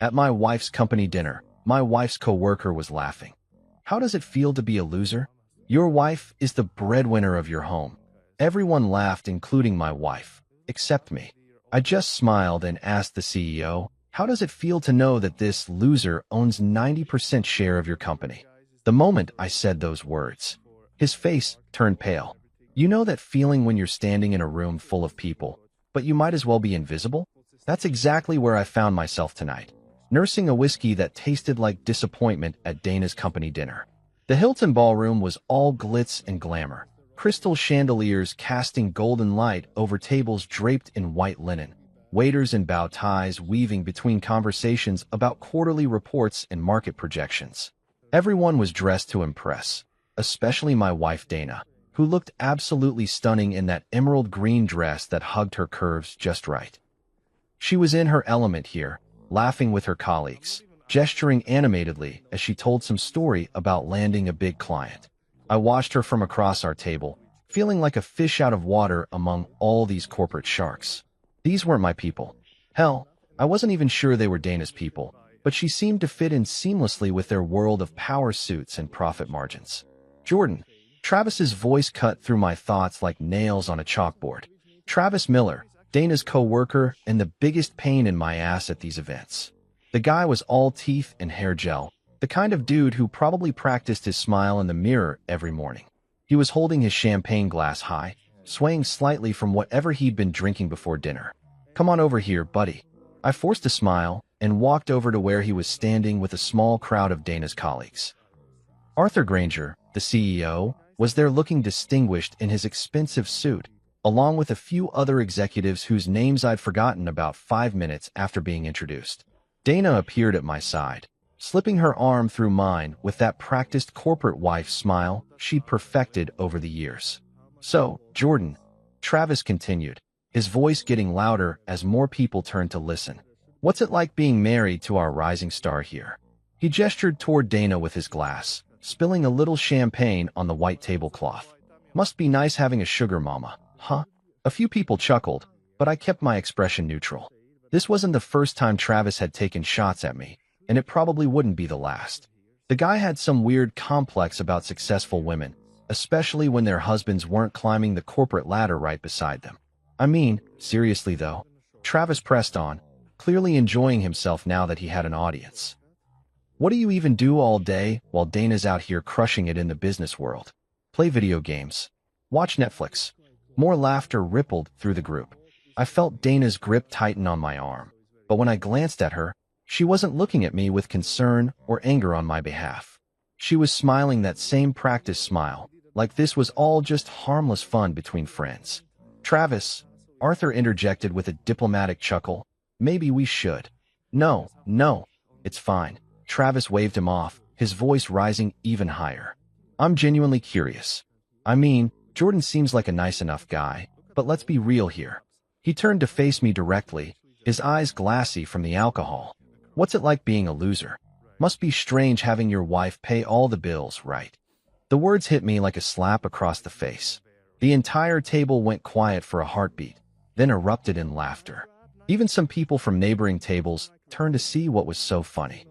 At my wife's company dinner, my wife's coworker was laughing. How does it feel to be a loser? Your wife is the breadwinner of your home. Everyone laughed, including my wife, except me. I just smiled and asked the CEO, how does it feel to know that this loser owns 90% share of your company? The moment I said those words, his face turned pale. You know that feeling when you're standing in a room full of people, but you might as well be invisible? That's exactly where I found myself tonight, nursing a whiskey that tasted like disappointment at Dana's company dinner. The Hilton ballroom was all glitz and glamour, crystal chandeliers casting golden light over tables draped in white linen, waiters in bow ties weaving between conversations about quarterly reports and market projections. Everyone was dressed to impress, especially my wife Dana, who looked absolutely stunning in that emerald green dress that hugged her curves just right. She was in her element here, laughing with her colleagues, gesturing animatedly as she told some story about landing a big client. I watched her from across our table, feeling like a fish out of water among all these corporate sharks. These weren't my people. Hell, I wasn't even sure they were Dana's people, but she seemed to fit in seamlessly with their world of power suits and profit margins. Jordan. Travis's voice cut through my thoughts like nails on a chalkboard. Travis Miller, Dana's co-worker and the biggest pain in my ass at these events. The guy was all teeth and hair gel, the kind of dude who probably practiced his smile in the mirror every morning. He was holding his champagne glass high, swaying slightly from whatever he'd been drinking before dinner. Come on over here, buddy. I forced a smile and walked over to where he was standing with a small crowd of Dana's colleagues. Arthur Granger, the CEO, was there looking distinguished in his expensive suit, along with a few other executives whose names I'd forgotten about 5 minutes after being introduced. Dana appeared at my side, slipping her arm through mine with that practiced corporate wife smile she'd perfected over the years. So, Jordan, Travis continued, his voice getting louder as more people turned to listen. What's it like being married to our rising star here? He gestured toward Dana with his glass, spilling a little champagne on the white tablecloth. Must be nice having a sugar mama, huh? A few people chuckled, but I kept my expression neutral. This wasn't the first time Travis had taken shots at me, and it probably wouldn't be the last. The guy had some weird complex about successful women, especially when their husbands weren't climbing the corporate ladder right beside them. I mean, seriously though, Travis pressed on, clearly enjoying himself now that he had an audience. What do you even do all day while Dana's out here crushing it in the business world? Play video games. Watch Netflix. More laughter rippled through the group. I felt Dana's grip tighten on my arm, but when I glanced at her, she wasn't looking at me with concern or anger on my behalf. She was smiling that same practice smile, like this was all just harmless fun between friends. Travis, Arthur interjected with a diplomatic chuckle, maybe we should. No, it's fine. Travis waved him off, his voice rising even higher. I'm genuinely curious. I mean, Jordan seems like a nice enough guy, but let's be real here. He turned to face me directly, his eyes glassy from the alcohol. What's it like being a loser? Must be strange having your wife pay all the bills, right? The words hit me like a slap across the face. The entire table went quiet for a heartbeat, then erupted in laughter. Even some people from neighboring tables turned to see what was so funny.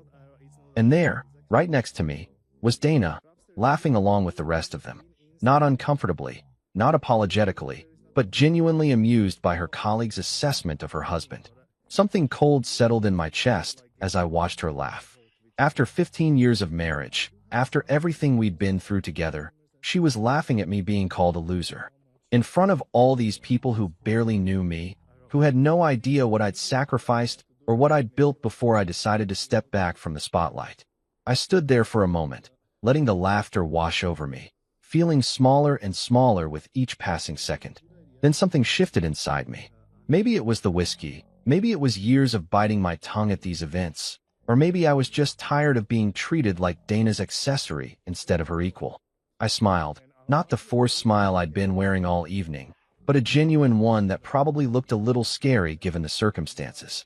And there, right next to me, was Dana, laughing along with the rest of them. Not uncomfortably, not apologetically, but genuinely amused by her colleague's assessment of her husband. Something cold settled in my chest as I watched her laugh. After 15 years of marriage, after everything we'd been through together, she was laughing at me being called a loser. In front of all these people who barely knew me, who had no idea what I'd sacrificed or what I'd built before I decided to step back from the spotlight. I stood there for a moment, letting the laughter wash over me, feeling smaller and smaller with each passing second. Then something shifted inside me. Maybe it was the whiskey, maybe it was years of biting my tongue at these events, or maybe I was just tired of being treated like Dana's accessory instead of her equal. I smiled, not the forced smile I'd been wearing all evening, but a genuine one that probably looked a little scary given the circumstances.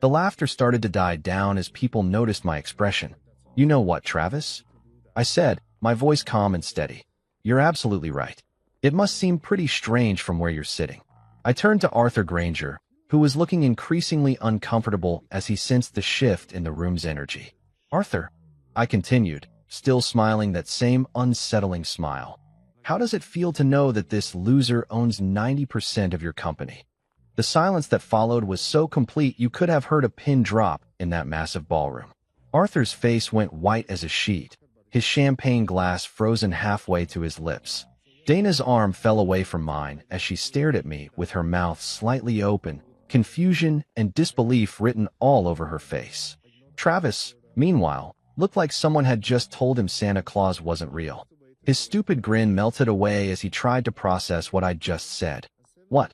The laughter started to die down as people noticed my expression. You know what, Travis? I said, my voice calm and steady. You're absolutely right. It must seem pretty strange from where you're sitting. I turned to Arthur Granger, who was looking increasingly uncomfortable as he sensed the shift in the room's energy. "Arthur," I continued, still smiling that same unsettling smile. "How does it feel to know that this loser owns 90% of your company?" The silence that followed was so complete you could have heard a pin drop in that massive ballroom. Arthur's face went white as a sheet, his champagne glass frozen halfway to his lips. Dana's arm fell away from mine as she stared at me with her mouth slightly open, confusion and disbelief written all over her face. Travis, meanwhile, looked like someone had just told him Santa Claus wasn't real. His stupid grin melted away as he tried to process what I'd just said. "What?"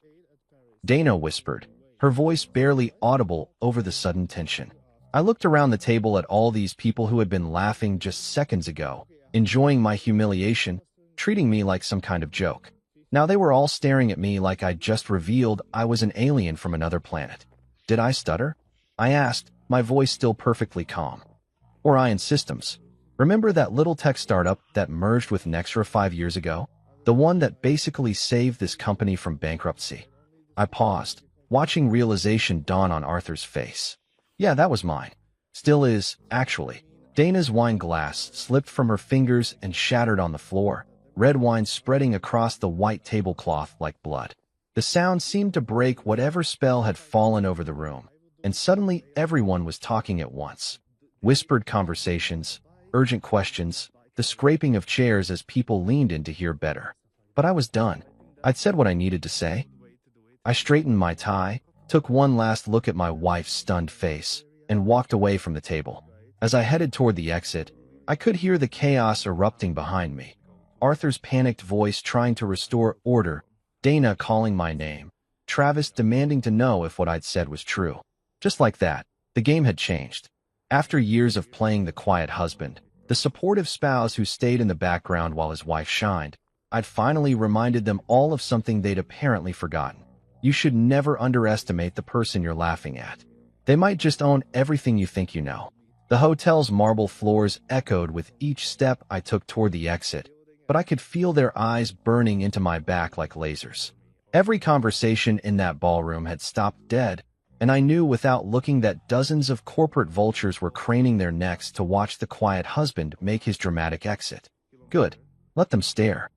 Dana whispered, her voice barely audible over the sudden tension. I looked around the table at all these people who had been laughing just seconds ago, enjoying my humiliation, treating me like some kind of joke. Now they were all staring at me like I'd just revealed I was an alien from another planet. Did I stutter? I asked, my voice still perfectly calm. Orion Systems. Remember that little tech startup that merged with Nextra 5 years ago? The one that basically saved this company from bankruptcy. I paused, watching realization dawn on Arthur's face. Yeah, that was mine. Still is, actually. Dana's wine glass slipped from her fingers and shattered on the floor, red wine spreading across the white tablecloth like blood. The sound seemed to break whatever spell had fallen over the room, and suddenly everyone was talking at once. Whispered conversations, urgent questions, the scraping of chairs as people leaned in to hear better. But I was done. I'd said what I needed to say. I straightened my tie, took one last look at my wife's stunned face, and walked away from the table. As I headed toward the exit, I could hear the chaos erupting behind me. Arthur's panicked voice trying to restore order, Dana calling my name, Travis demanding to know if what I'd said was true. Just like that, the game had changed. After years of playing the quiet husband, the supportive spouse who stayed in the background while his wife shined, I'd finally reminded them all of something they'd apparently forgotten. You should never underestimate the person you're laughing at. They might just own everything you think you know. The hotel's marble floors echoed with each step I took toward the exit, but I could feel their eyes burning into my back like lasers. Every conversation in that ballroom had stopped dead, and I knew without looking that dozens of corporate vultures were craning their necks to watch the quiet husband make his dramatic exit. Good. Let them stare.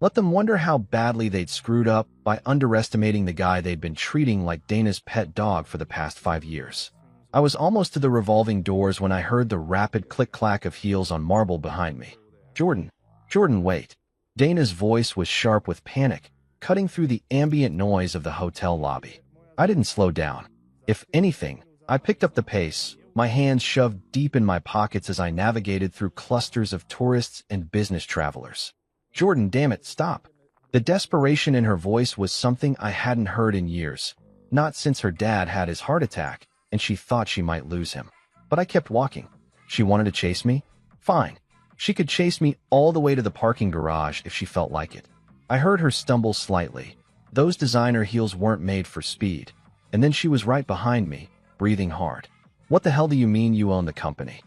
Let them wonder how badly they'd screwed up by underestimating the guy they'd been treating like Dana's pet dog for the past 5 years. I was almost to the revolving doors when I heard the rapid click-clack of heels on marble behind me. Jordan, wait. Dana's voice was sharp with panic, cutting through the ambient noise of the hotel lobby. I didn't slow down. If anything, I picked up the pace, my hands shoved deep in my pockets as I navigated through clusters of tourists and business travelers. Jordan, damn it, stop. The desperation in her voice was something I hadn't heard in years, not since her dad had his heart attack, and she thought she might lose him. But I kept walking. She wanted to chase me? Fine. She could chase me all the way to the parking garage if she felt like it. I heard her stumble slightly. Those designer heels weren't made for speed. And then she was right behind me, breathing hard. What the hell do you mean you own the company?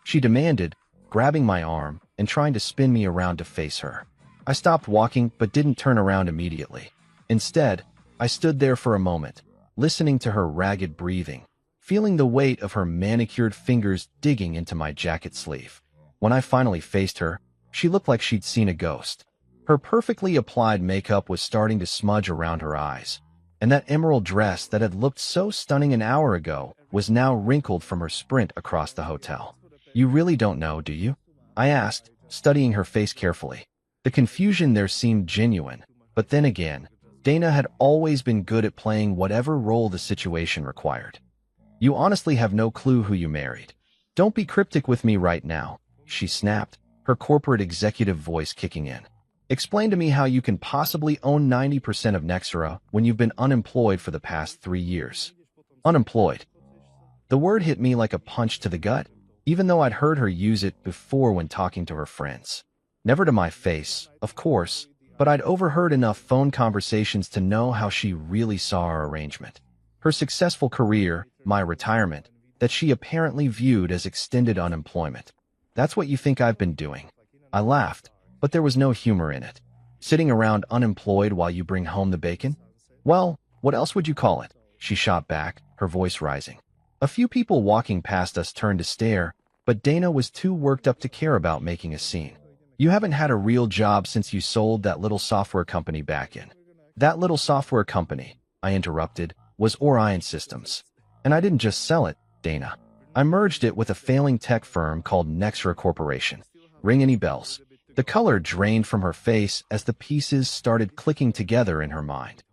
She demanded, grabbing my arm and trying to spin me around to face her. I stopped walking but didn't turn around immediately. Instead, I stood there for a moment, listening to her ragged breathing, feeling the weight of her manicured fingers digging into my jacket sleeve. When I finally faced her, she looked like she'd seen a ghost. Her perfectly applied makeup was starting to smudge around her eyes, and that emerald dress that had looked so stunning an hour ago was now wrinkled from her sprint across the hotel. You really don't know, do you? I asked, studying her face carefully. The confusion there seemed genuine, but then again, Dana had always been good at playing whatever role the situation required. You honestly have no clue who you married. Don't be cryptic with me right now, she snapped, her corporate executive voice kicking in. Explain to me how you can possibly own 90% of Nextra when you've been unemployed for the past 3 years. Unemployed. The word hit me like a punch to the gut, even though I'd heard her use it before when talking to her friends. Never to my face, of course, but I'd overheard enough phone conversations to know how she really saw our arrangement. Her successful career, my retirement, that she apparently viewed as extended unemployment. That's what you think I've been doing. I laughed, but there was no humor in it. Sitting around unemployed while you bring home the bacon? Well, What else would you call it? She shot back, her voice rising. A few people walking past us turned to stare, but Dana was too worked up to care about making a scene. You haven't had a real job since you sold that little software company back in. That little software company, I interrupted, was Orion Systems. And I didn't just sell it, Dana. I merged it with a failing tech firm called Nexera Corporation. Ring any bells? The color drained from her face as the pieces started clicking together in her mind.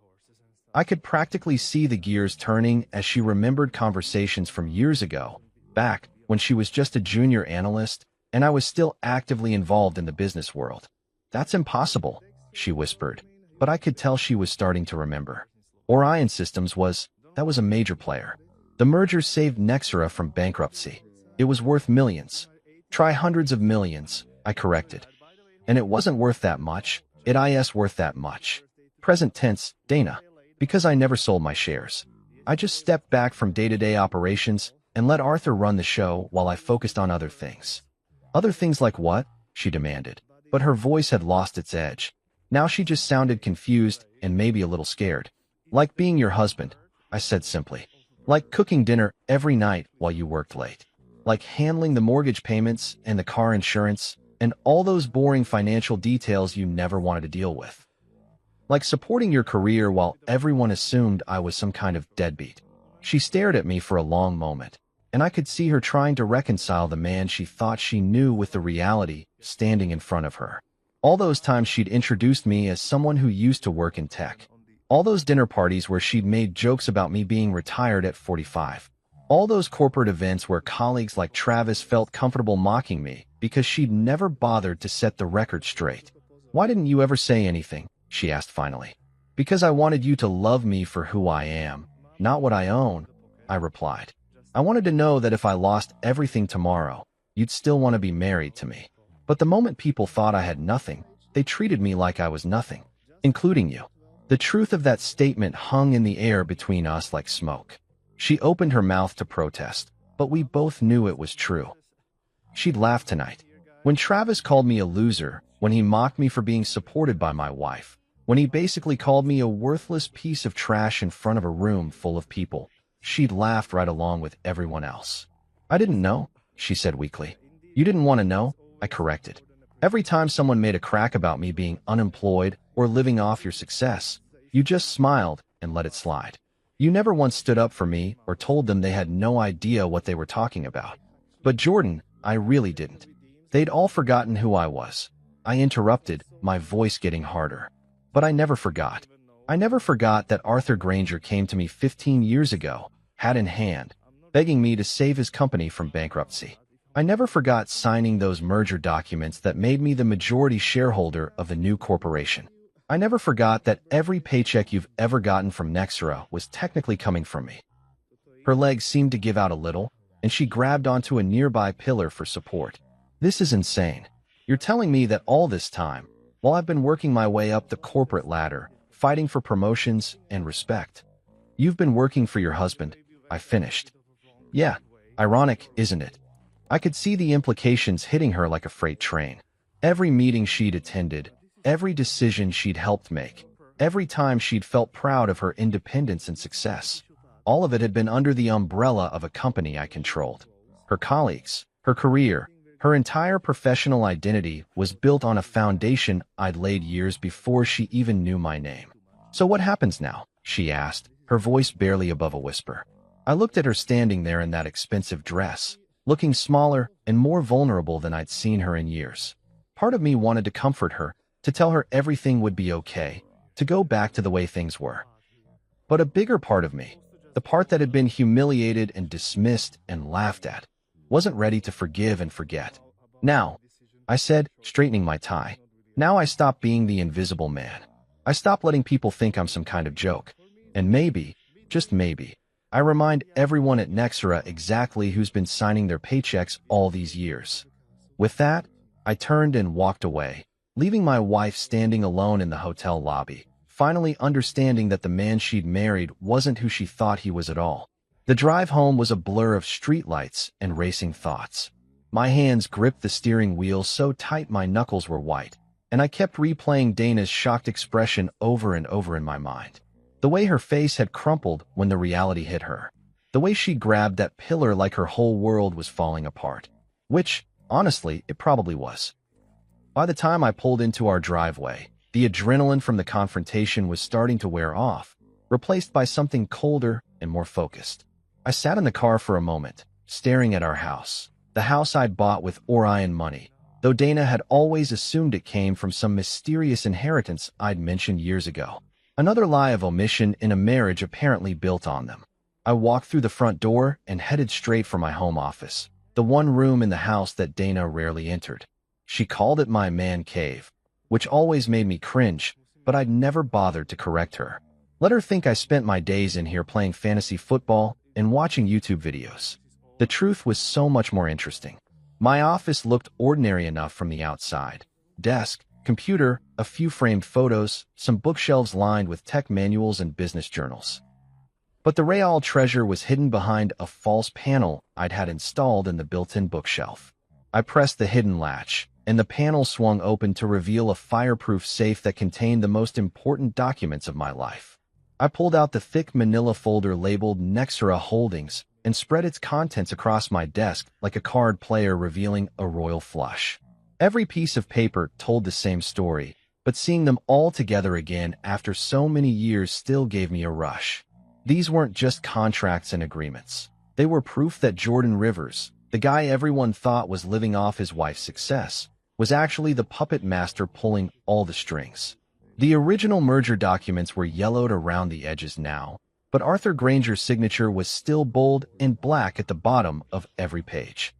I could practically see the gears turning as she remembered conversations from years ago, back when she was just a junior analyst and I was still actively involved in the business world. That's impossible, she whispered, but I could tell she was starting to remember. Orion Systems that was a major player. The merger saved Nexera from bankruptcy. It was worth millions. Try hundreds of millions, I corrected. And it wasn't worth that much. It is worth that much. Present tense, Dana. Because I never sold my shares. I just stepped back from day-to-day operations and let Arthur run the show while I focused on other things. Other things like what? She demanded. But her voice had lost its edge. Now she just sounded confused and maybe a little scared. Like being your husband, I said simply. Like cooking dinner every night while you worked late. Like handling the mortgage payments and the car insurance and all those boring financial details you never wanted to deal with. Like supporting your career while everyone assumed I was some kind of deadbeat. She stared at me for a long moment, and I could see her trying to reconcile the man she thought she knew with the reality standing in front of her. All those times she'd introduced me as someone who used to work in tech. All those dinner parties where she'd made jokes about me being retired at 45. All those corporate events where colleagues like Travis felt comfortable mocking me because she'd never bothered to set the record straight. Why didn't you ever say anything? She asked finally. Because I wanted you to love me for who I am, not what I own, I replied. I wanted to know that if I lost everything tomorrow, you'd still want to be married to me. But the moment people thought I had nothing, they treated me like I was nothing, including you. The truth of that statement hung in the air between us like smoke. She opened her mouth to protest, but we both knew it was true. She'd laughed tonight. When Travis called me a loser, when he mocked me for being supported by my wife, when he basically called me a worthless piece of trash in front of a room full of people, she'd laughed right along with everyone else. I didn't know, she said weakly. You didn't want to know, I corrected. Every time someone made a crack about me being unemployed or living off your success, you just smiled and let it slide. You never once stood up for me or told them they had no idea what they were talking about. But Jordan, I really didn't. They'd all forgotten who I was. I interrupted, my voice getting harder. But I never forgot. I never forgot that Arthur Granger came to me 15 years ago, hat in hand, begging me to save his company from bankruptcy. I never forgot signing those merger documents that made me the majority shareholder of the new corporation. I never forgot that every paycheck you've ever gotten from Nexera was technically coming from me. Her legs seemed to give out a little, and she grabbed onto a nearby pillar for support. This is insane. You're telling me that all this time, while I've been working my way up the corporate ladder, fighting for promotions and respect, you've been working for your husband, I finished. Yeah, ironic, isn't it? I could see the implications hitting her like a freight train. Every meeting she'd attended, every decision she'd helped make, every time she'd felt proud of her independence and success, all of it had been under the umbrella of a company I controlled. Her colleagues, her career, her entire professional identity was built on a foundation I'd laid years before she even knew my name. So what happens now? She asked, her voice barely above a whisper. I looked at her standing there in that expensive dress, looking smaller and more vulnerable than I'd seen her in years. Part of me wanted to comfort her, to tell her everything would be okay, to go back to the way things were. But a bigger part of me, the part that had been humiliated and dismissed and laughed at, wasn't ready to forgive and forget. Now, I said, straightening my tie, now I stopped being the invisible man. I stopped letting people think I'm some kind of joke. And maybe, just maybe, I remind everyone at Nexera exactly who's been signing their paychecks all these years. With that, I turned and walked away, leaving my wife standing alone in the hotel lobby, finally understanding that the man she'd married wasn't who she thought he was at all. The drive home was a blur of streetlights and racing thoughts. My hands gripped the steering wheel so tight my knuckles were white, and I kept replaying Dana's shocked expression over and over in my mind. The way her face had crumpled when the reality hit her. The way she grabbed that pillar like her whole world was falling apart. Which, honestly, it probably was. By the time I pulled into our driveway, the adrenaline from the confrontation was starting to wear off, replaced by something colder and more focused. I sat in the car for a moment, staring at our house. The house I'd bought with Orion money, though Dana had always assumed it came from some mysterious inheritance I'd mentioned years ago. Another lie of omission in a marriage apparently built on them. I walked through the front door and headed straight for my home office, the one room in the house that Dana rarely entered. She called it my man cave, which always made me cringe, but I'd never bothered to correct her. Let her think I spent my days in here playing fantasy football and watching YouTube videos. The truth was so much more interesting. My office looked ordinary enough from the outside. Desk, computer, a few framed photos, some bookshelves lined with tech manuals and business journals. But the real treasure was hidden behind a false panel I'd had installed in the built-in bookshelf. I pressed the hidden latch, and the panel swung open to reveal a fireproof safe that contained the most important documents of my life. I pulled out the thick manila folder labeled Nexera Holdings and spread its contents across my desk like a card player revealing a royal flush. Every piece of paper told the same story, but seeing them all together again after so many years still gave me a rush. These weren't just contracts and agreements. They were proof that Jordan Rivers, the guy everyone thought was living off his wife's success, was actually the puppet master pulling all the strings. The original merger documents were yellowed around the edges now, but Arthur Granger's signature was still bold and black at the bottom of every page.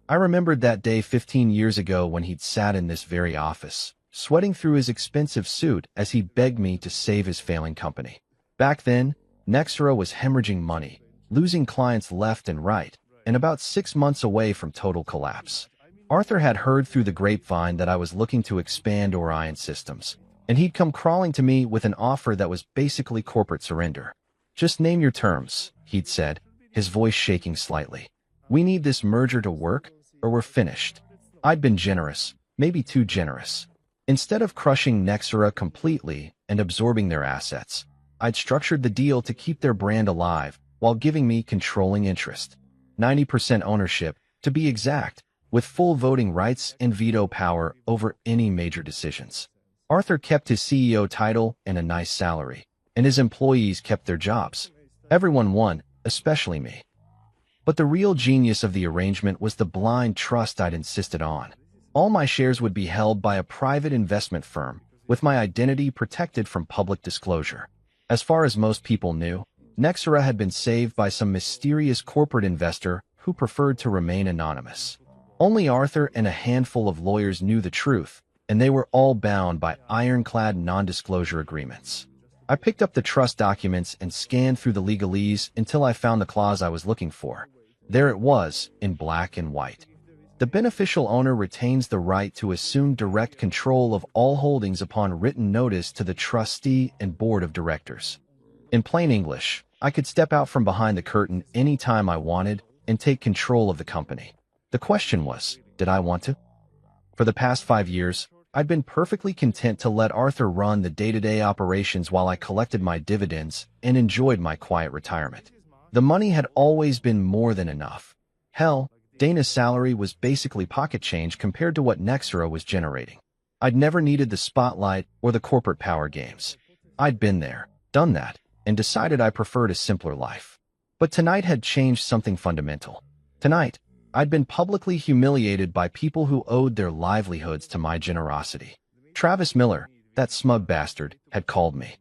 I remembered that day 15 years ago when he'd sat in this very office, sweating through his expensive suit as he begged me to save his failing company. Back then, Nexera was hemorrhaging money, losing clients left and right, and about 6 months away from total collapse. Arthur had heard through the grapevine that I was looking to expand Orion Systems, and he'd come crawling to me with an offer that was basically corporate surrender. "Just name your terms," he'd said, his voice shaking slightly. "We need this merger to work, or we're finished." I'd been generous, maybe too generous. Instead of crushing Nexera completely and absorbing their assets, I'd structured the deal to keep their brand alive while giving me controlling interest. 90% ownership, to be exact, with full voting rights and veto power over any major decisions. Arthur kept his CEO title and a nice salary, and his employees kept their jobs. Everyone won, especially me. But the real genius of the arrangement was the blind trust I'd insisted on. All my shares would be held by a private investment firm, with my identity protected from public disclosure. As far as most people knew, Nexera had been saved by some mysterious corporate investor who preferred to remain anonymous. Only Arthur and a handful of lawyers knew the truth, and they were all bound by ironclad non-disclosure agreements. I picked up the trust documents and scanned through the legalese until I found the clause I was looking for. There it was, in black and white. The beneficial owner retains the right to assume direct control of all holdings upon written notice to the trustee and board of directors. In plain English, I could step out from behind the curtain any time I wanted and take control of the company. The question was, did I want to? For the past 5 years, I'd been perfectly content to let Arthur run the day-to-day operations while I collected my dividends and enjoyed my quiet retirement. The money had always been more than enough. Hell, Dana's salary was basically pocket change compared to what Nexera was generating. I'd never needed the spotlight or the corporate power games. I'd been there, done that, and decided I preferred a simpler life. But tonight had changed something fundamental. Tonight, I'd been publicly humiliated by people who owed their livelihoods to my generosity. Travis Miller, that smug bastard, had called me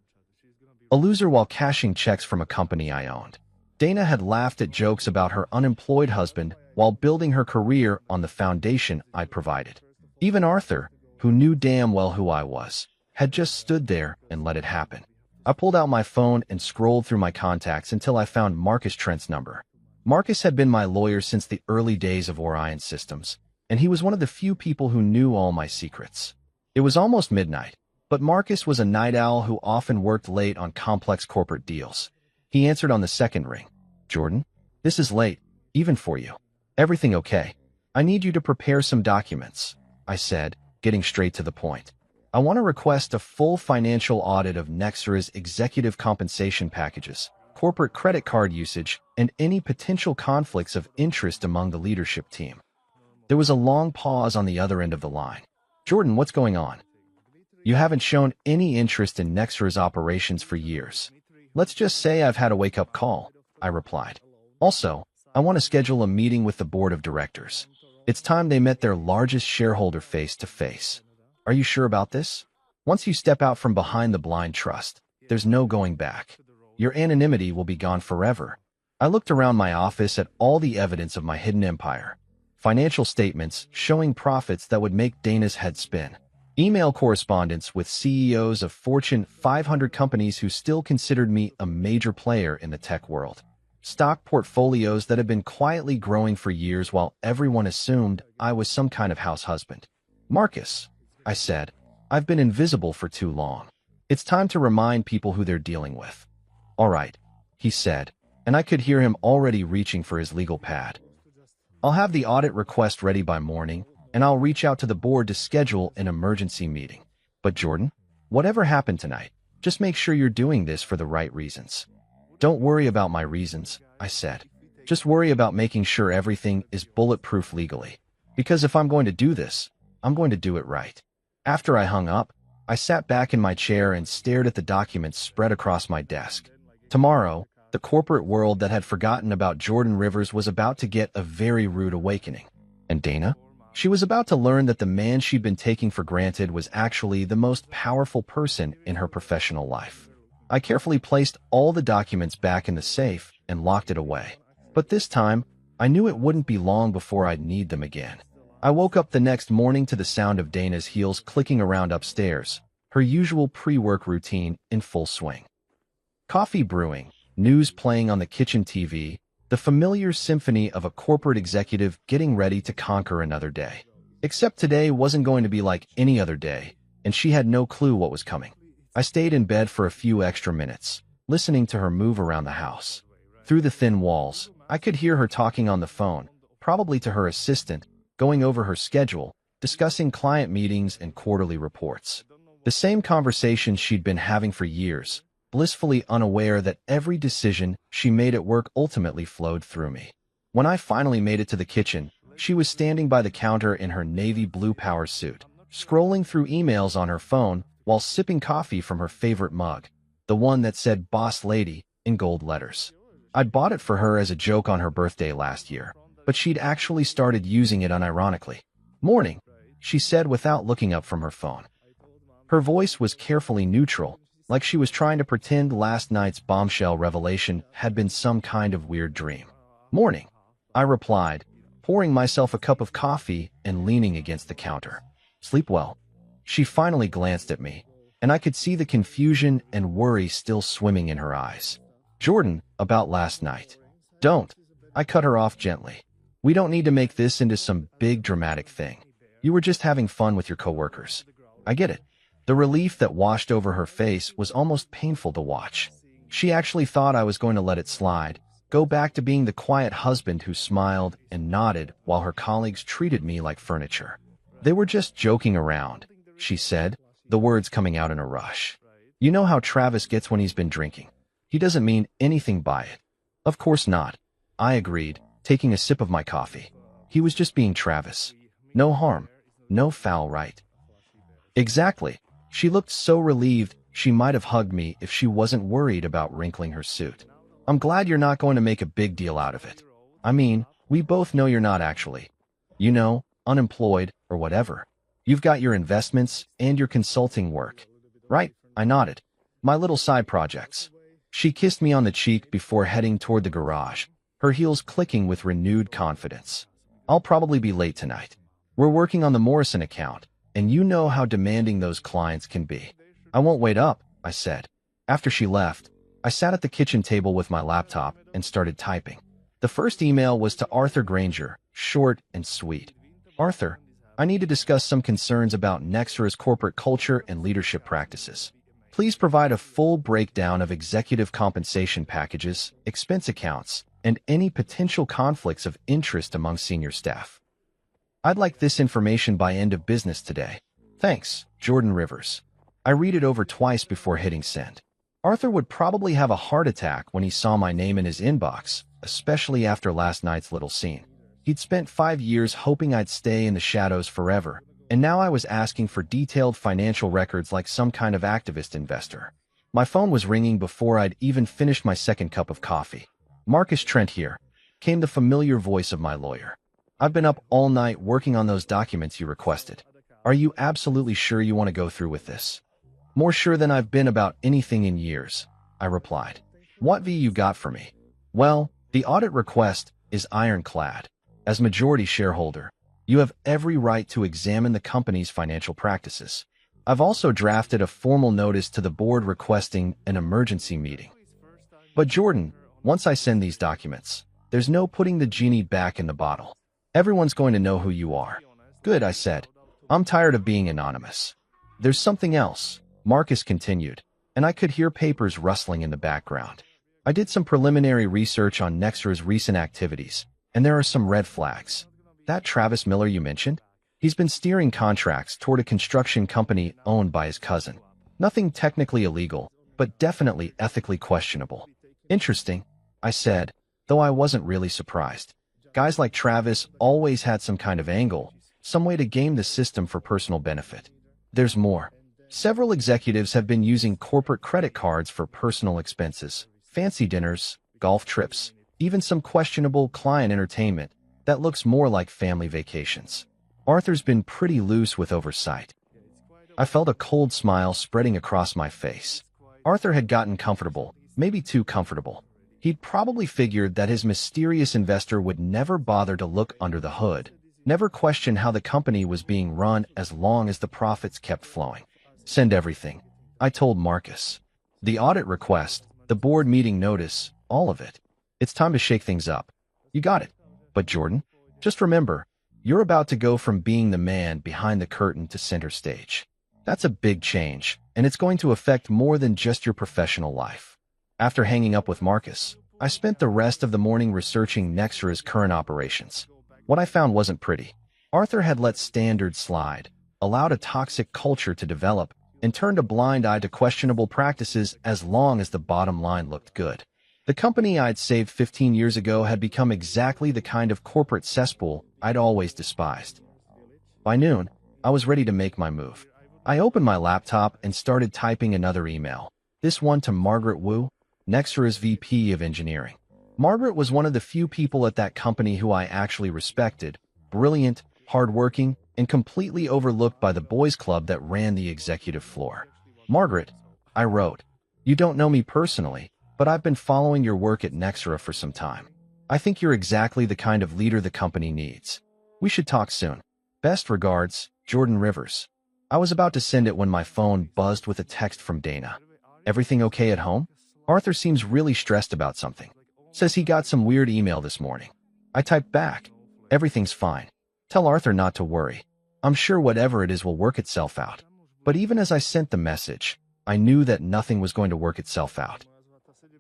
a loser while cashing checks from a company I owned. Dana had laughed at jokes about her unemployed husband while building her career on the foundation I'd provided. Even Arthur, who knew damn well who I was, had just stood there and let it happen. I pulled out my phone and scrolled through my contacts until I found Marcus Trent's number. Marcus had been my lawyer since the early days of Orion Systems, and he was one of the few people who knew all my secrets. It was almost midnight, but Marcus was a night owl who often worked late on complex corporate deals. He answered on the second ring. "Jordan, this is late, even for you. Everything okay? I need you to prepare some documents," I said, getting straight to the point. I want to request a full financial audit of Nextra's executive compensation packages, corporate credit card usage, and any potential conflicts of interest among the leadership team. There was a long pause on the other end of the line. Jordan, what's going on? You haven't shown any interest in Nextra's operations for years. Let's just say I've had a wake-up call, I replied. Also, I want to schedule a meeting with the board of directors. It's time they met their largest shareholder face-to-face. Are you sure about this? Once you step out from behind the blind trust, there's no going back. Your anonymity will be gone forever. I looked around my office at all the evidence of my hidden empire. Financial statements showing profits that would make Dana's head spin. Email correspondence with CEOs of Fortune 500 companies who still considered me a major player in the tech world. Stock portfolios that had been quietly growing for years while everyone assumed I was some kind of house husband. Marcus, I said, I've been invisible for too long. It's time to remind people who they're dealing with. All right, he said, and I could hear him already reaching for his legal pad. I'll have the audit request ready by morning, and I'll reach out to the board to schedule an emergency meeting. But Jordan, whatever happened tonight, just make sure you're doing this for the right reasons. Don't worry about my reasons, I said. Just worry about making sure everything is bulletproof legally. Because if I'm going to do this, I'm going to do it right. After I hung up, I sat back in my chair and stared at the documents spread across my desk. Tomorrow, the corporate world that had forgotten about Jordan Rivers was about to get a very rude awakening. And Dana? She was about to learn that the man she'd been taking for granted was actually the most powerful person in her professional life. I carefully placed all the documents back in the safe and locked it away. But this time, I knew it wouldn't be long before I'd need them again. I woke up the next morning to the sound of Dana's heels clicking around upstairs, her usual pre-work routine in full swing. Coffee brewing, news playing on the kitchen TV, the familiar symphony of a corporate executive getting ready to conquer another day. Except today wasn't going to be like any other day, and she had no clue what was coming. I stayed in bed for a few extra minutes, listening to her move around the house. Through the thin walls, I could hear her talking on the phone, probably to her assistant, going over her schedule, discussing client meetings and quarterly reports. The same conversations she'd been having for years, blissfully unaware that every decision she made at work ultimately flowed through me. When I finally made it to the kitchen, she was standing by the counter in her navy blue power suit, scrolling through emails on her phone while sipping coffee from her favorite mug, the one that said Boss Lady in gold letters. I'd bought it for her as a joke on her birthday last year, but she'd actually started using it unironically. Morning, she said without looking up from her phone. Her voice was carefully neutral, like she was trying to pretend last night's bombshell revelation had been some kind of weird dream. Morning, I replied, pouring myself a cup of coffee and leaning against the counter. Sleep well. She finally glanced at me, and I could see the confusion and worry still swimming in her eyes. Jordan, about last night. Don't. I cut her off gently. We don't need to make this into some big dramatic thing. You were just having fun with your coworkers. I get it. The relief that washed over her face was almost painful to watch. She actually thought I was going to let it slide, go back to being the quiet husband who smiled and nodded while her colleagues treated me like furniture. They were just joking around, she said, the words coming out in a rush. You know how Travis gets when he's been drinking. He doesn't mean anything by it. Of course not, I agreed, taking a sip of my coffee. He was just being Travis. No harm, no foul, right? Exactly. She looked so relieved she might have hugged me if she wasn't worried about wrinkling her suit. I'm glad you're not going to make a big deal out of it. I mean, we both know you're not actually. You know, unemployed or whatever. You've got your investments and your consulting work. Right? I nodded. My little side projects. She kissed me on the cheek before heading toward the garage, her heels clicking with renewed confidence. I'll probably be late tonight. We're working on the Morrison account, and you know how demanding those clients can be. I won't wait up, I said. After she left, I sat at the kitchen table with my laptop and started typing. The first email was to Arthur Granger, short and sweet. Arthur, I need to discuss some concerns about Nextra's corporate culture and leadership practices. Please provide a full breakdown of executive compensation packages, expense accounts, and any potential conflicts of interest among senior staff. I'd like this information by end of business today. Thanks, Jordan Rivers. I read it over twice before hitting send. Arthur would probably have a heart attack when he saw my name in his inbox, especially after last night's little scene. He'd spent 5 years hoping I'd stay in the shadows forever, and now I was asking for detailed financial records like some kind of activist investor. My phone was ringing before I'd even finished my second cup of coffee. Marcus Trent here, came the familiar voice of my lawyer. I've been up all night working on those documents you requested. Are you absolutely sure you want to go through with this? More sure than I've been about anything in years, I replied. What V you got for me? Well, the audit request is ironclad. As majority shareholder, you have every right to examine the company's financial practices. I've also drafted a formal notice to the board requesting an emergency meeting. But Jordan, once I send these documents, there's no putting the genie back in the bottle. Everyone's going to know who you are. Good, I said. I'm tired of being anonymous. There's something else, Marcus continued, and I could hear papers rustling in the background. I did some preliminary research on Nextra's recent activities, and there are some red flags. That Travis Miller you mentioned? He's been steering contracts toward a construction company owned by his cousin. Nothing technically illegal, but definitely ethically questionable. Interesting, I said, though I wasn't really surprised. Guys like Travis always had some kind of angle, some way to game the system for personal benefit. There's more. Several executives have been using corporate credit cards for personal expenses, fancy dinners, golf trips, even some questionable client entertainment that looks more like family vacations. Arthur's been pretty loose with oversight. I felt a cold smile spreading across my face. Arthur had gotten comfortable, maybe too comfortable. He'd probably figured that his mysterious investor would never bother to look under the hood, never question how the company was being run as long as the profits kept flowing. Send everything, I told Marcus. The audit request, the board meeting notice, all of it. It's time to shake things up. You got it. But Jordan, just remember, you're about to go from being the man behind the curtain to center stage. That's a big change, and it's going to affect more than just your professional life. After hanging up with Marcus, I spent the rest of the morning researching Nextra's current operations. What I found wasn't pretty. Arthur had let standards slide, allowed a toxic culture to develop, and turned a blind eye to questionable practices as long as the bottom line looked good. The company I'd saved 15 years ago had become exactly the kind of corporate cesspool I'd always despised. By noon, I was ready to make my move. I opened my laptop and started typing another email, this one to Margaret Wu, Nextra's VP of Engineering. Margaret was one of the few people at that company who I actually respected, brilliant, hardworking, and completely overlooked by the boys' club that ran the executive floor. Margaret, I wrote, you don't know me personally, but I've been following your work at Nextra for some time. I think you're exactly the kind of leader the company needs. We should talk soon. Best regards, Jordan Rivers. I was about to send it when my phone buzzed with a text from Dana. Everything okay at home? Arthur seems really stressed about something. Says he got some weird email this morning. I typed back. Everything's fine. Tell Arthur not to worry. I'm sure whatever it is will work itself out. But even as I sent the message, I knew that nothing was going to work itself out.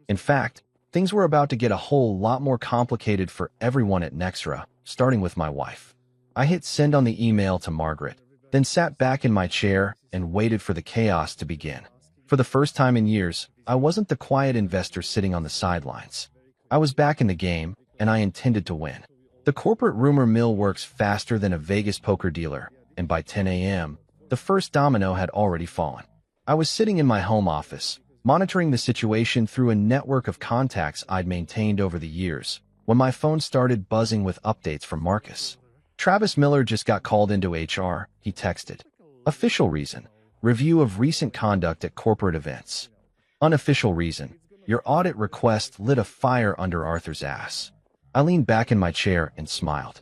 In fact, things were about to get a whole lot more complicated for everyone at Nextra, starting with my wife. I hit send on the email to Margaret, then sat back in my chair and waited for the chaos to begin. For the first time in years, I wasn't the quiet investor sitting on the sidelines. I was back in the game, and I intended to win. The corporate rumor mill works faster than a Vegas poker dealer, and by 10 a.m., the first domino had already fallen. I was sitting in my home office, monitoring the situation through a network of contacts I'd maintained over the years, when my phone started buzzing with updates from Marcus. Travis Miller just got called into HR, he texted. Official reason, review of recent conduct at corporate events. Unofficial reason, your audit request lit a fire under Arthur's ass. I leaned back in my chair and smiled.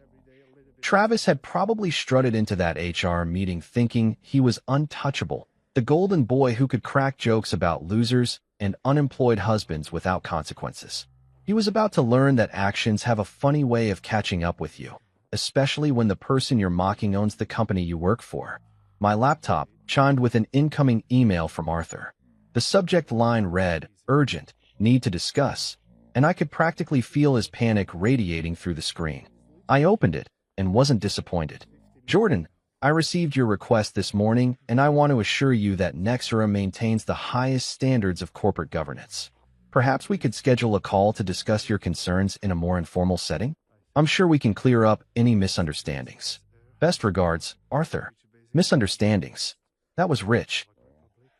Travis had probably strutted into that HR meeting thinking he was untouchable, the golden boy who could crack jokes about losers and unemployed husbands without consequences. He was about to learn that actions have a funny way of catching up with you, especially when the person you're mocking owns the company you work for. My laptop chimed with an incoming email from Arthur. The subject line read, urgent, need to discuss, and I could practically feel his panic radiating through the screen. I opened it and wasn't disappointed. Jordan, I received your request this morning, and I want to assure you that Nexera maintains the highest standards of corporate governance. Perhaps we could schedule a call to discuss your concerns in a more informal setting? I'm sure we can clear up any misunderstandings. Best regards, Arthur. Misunderstandings. That was rich.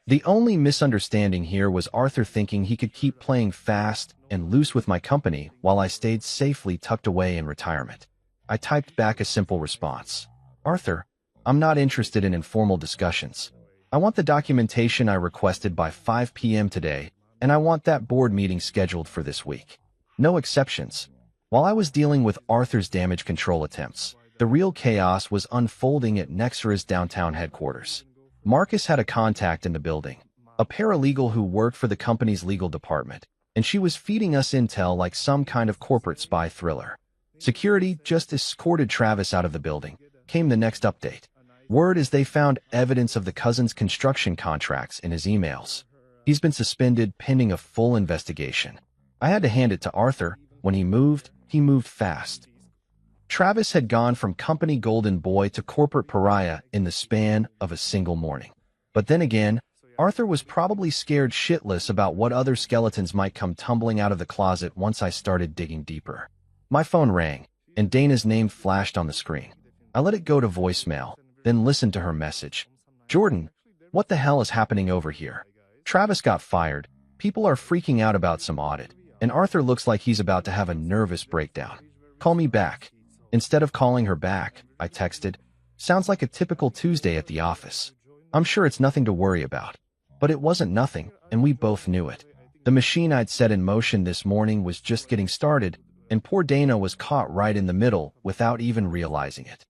The only misunderstanding here was Arthur thinking he could keep playing fast and loose with my company while I stayed safely tucked away in retirement. I typed back a simple response. Arthur, I'm not interested in informal discussions. I want the documentation I requested by 5 p.m. today, and I want that board meeting scheduled for this week. No exceptions. While I was dealing with Arthur's damage control attempts, the real chaos was unfolding at Nexera's downtown headquarters. Marcus had a contact in the building, a paralegal who worked for the company's legal department, and she was feeding us intel like some kind of corporate spy thriller. Security just escorted Travis out of the building. Came the next update. Word is they found evidence of the cousin's construction contracts in his emails. He's been suspended pending a full investigation. I had to hand it to Arthur. When he moved fast. Travis had gone from company golden boy to corporate pariah in the span of a single morning. But then again, Arthur was probably scared shitless about what other skeletons might come tumbling out of the closet once I started digging deeper. My phone rang, and Dana's name flashed on the screen. I let it go to voicemail, then listened to her message. Jordan, what the hell is happening over here? Travis got fired, people are freaking out about some audit, and Arthur looks like he's about to have a nervous breakdown. Call me back. Instead of calling her back, I texted, sounds like a typical Tuesday at the office. I'm sure it's nothing to worry about. But it wasn't nothing, and we both knew it. The machine I'd set in motion this morning was just getting started, and poor Dana was caught right in the middle without even realizing it.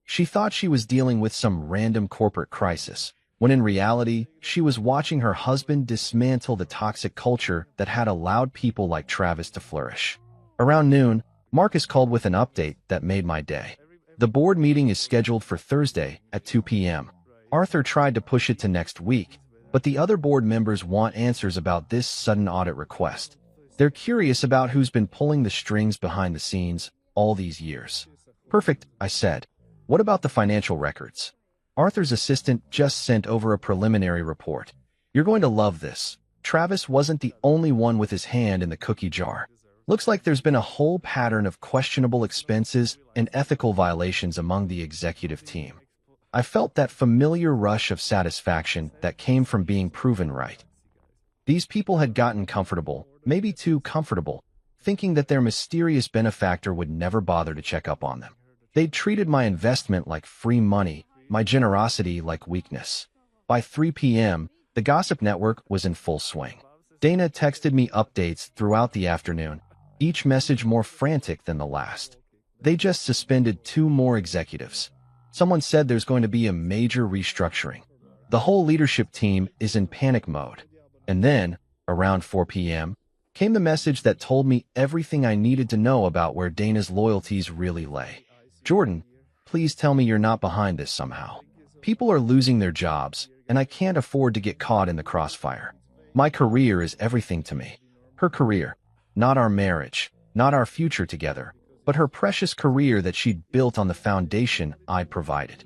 She thought she was dealing with some random corporate crisis, when in reality, she was watching her husband dismantle the toxic culture that had allowed people like Travis to flourish. Around noon, Marcus called with an update that made my day. The board meeting is scheduled for Thursday at 2 p.m. Arthur tried to push it to next week, but the other board members want answers about this sudden audit request. They're curious about who's been pulling the strings behind the scenes all these years. Perfect, I said. What about the financial records? Arthur's assistant just sent over a preliminary report. You're going to love this. Travis wasn't the only one with his hand in the cookie jar. Looks like there's been a whole pattern of questionable expenses and ethical violations among the executive team. I felt that familiar rush of satisfaction that came from being proven right. These people had gotten comfortable, maybe too comfortable, thinking that their mysterious benefactor would never bother to check up on them. They'd treated my investment like free money, my generosity like weakness. By 3 p.m., the gossip network was in full swing. Dana texted me updates throughout the afternoon, each message more frantic than the last. They just suspended 2 more executives. Someone said there's going to be a major restructuring. The whole leadership team is in panic mode. And then, around 4 p.m., came the message that told me everything I needed to know about where Dana's loyalties really lay. Jordan, please tell me you're not behind this somehow. People are losing their jobs, and I can't afford to get caught in the crossfire. My career is everything to me. Her career. Not our marriage, not our future together, but her precious career that she'd built on the foundation I'd provided.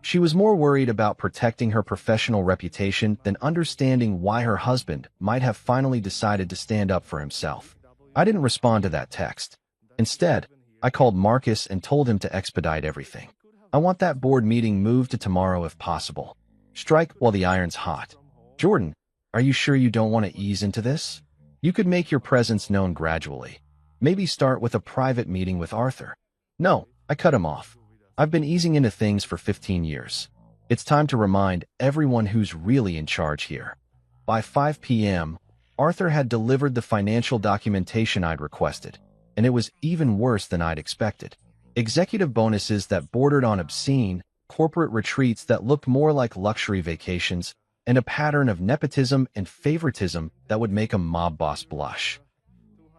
She was more worried about protecting her professional reputation than understanding why her husband might have finally decided to stand up for himself. I didn't respond to that text. Instead, I called Marcus and told him to expedite everything. I want that board meeting moved to tomorrow if possible. Strike while the iron's hot. Jordan, are you sure you don't want to ease into this? You could make your presence known gradually. Maybe start with a private meeting with Arthur. No, I cut him off. I've been easing into things for 15 years. It's time to remind everyone who's really in charge here. By 5 p.m., Arthur had delivered the financial documentation I'd requested, and it was even worse than I'd expected. Executive bonuses that bordered on obscene, corporate retreats that looked more like luxury vacations, and a pattern of nepotism and favoritism that would make a mob boss blush.